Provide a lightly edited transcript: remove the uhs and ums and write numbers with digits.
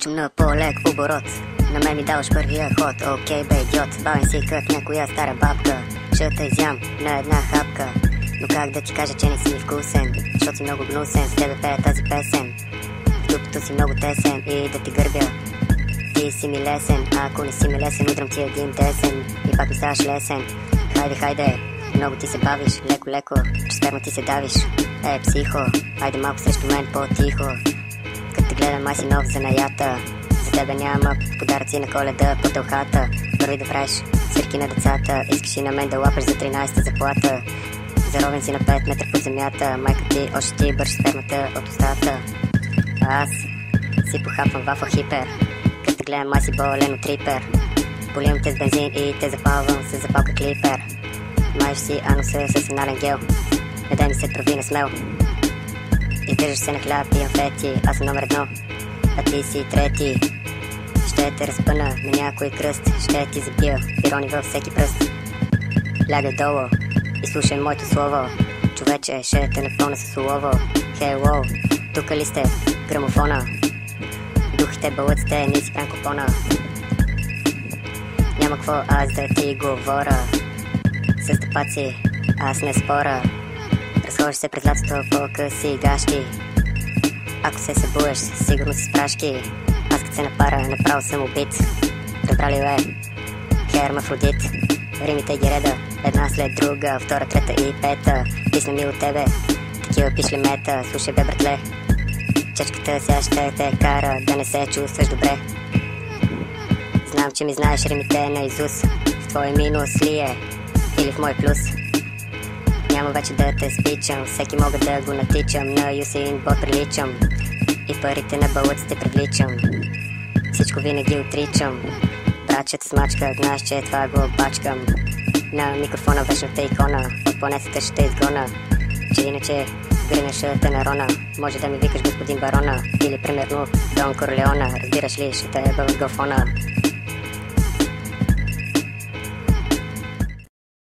Скачам на по-лек оборот. На мен ми даваш първия ход. Окей бе, идиот, бавен си като някоя стара бабка. Ще те изям на една хапка. Но как да ти кажа, че не си ми вкусен? Защото си много гнусен, с тебе пея тази песен. В дупето си много тесен и да ти гърбя. Ти си ми лесен, а ако не си ми лесен, удрям ти един десен. И пак ми ставаш лесен. Хайде, хайде, много ти се бавиш, леко-леко, че сперма ти се давиш. Психо, хайде малко срещу мен по-тихо. Като те гледам, май си нов занаята. За тебе няма подаръци на Коледа по тълхата. Първи да правиш свирки на децата. Искаш и на мен да лапаш за 13-та заплата. Заровен си на 5 метра под земята. Майка ти още ти бърши спермата от устата. А аз си похапвам вафа хипер. Като те гледам, май си болен от трипер. Поливам те с бензин и те запалвам с запалка клипер. Маеш си ануса с финален гел. Не дай ми се прави несмел. Издържаш се на хляб и амфети. Аз съм номер 1, а ти си трети. Ще те разпъна на някой кръст. Ще ти забия пирони във всеки пръст. Лягай долу и слушай моето слово. Човече, ще те напълна с улово. Хейлоу, тука ли сте? Грамофона. Духите бълъците, ние си франкофона. Няма какво аз да ти говоря. С тъпаци аз не спора. Разхождаш се през лятото по къси гащи. Ако се събуеш, сигурно си спрашки. Аз като се напара, направо съм убит. Добра ли бе? Хермафродит. Римите ги реда, една след друга, втора, трета и пета. Писна ми от тебе, такива пишли мета. Слушай бе, братле, чачката сега ще те кара да не се чувстваш добре. Знам, че ми знаеш римите на Изус. В твой минус ли е? Или в мой плюс? Няма вече да те спичам. Всеки мога да го натичам. На Юсейн Болт приличам. И парите на бълъците привличам. Всичко винаги отричам. Брачета смачка, знаеш, че това го бачкам. На микрофона вечната икона. От планетата ще те изгона. Че иначе гринеш те на Рона. Може да ми викаш господин барона. Или примерно Дон Корлеона. Разбираш ли, ще те е в галфона.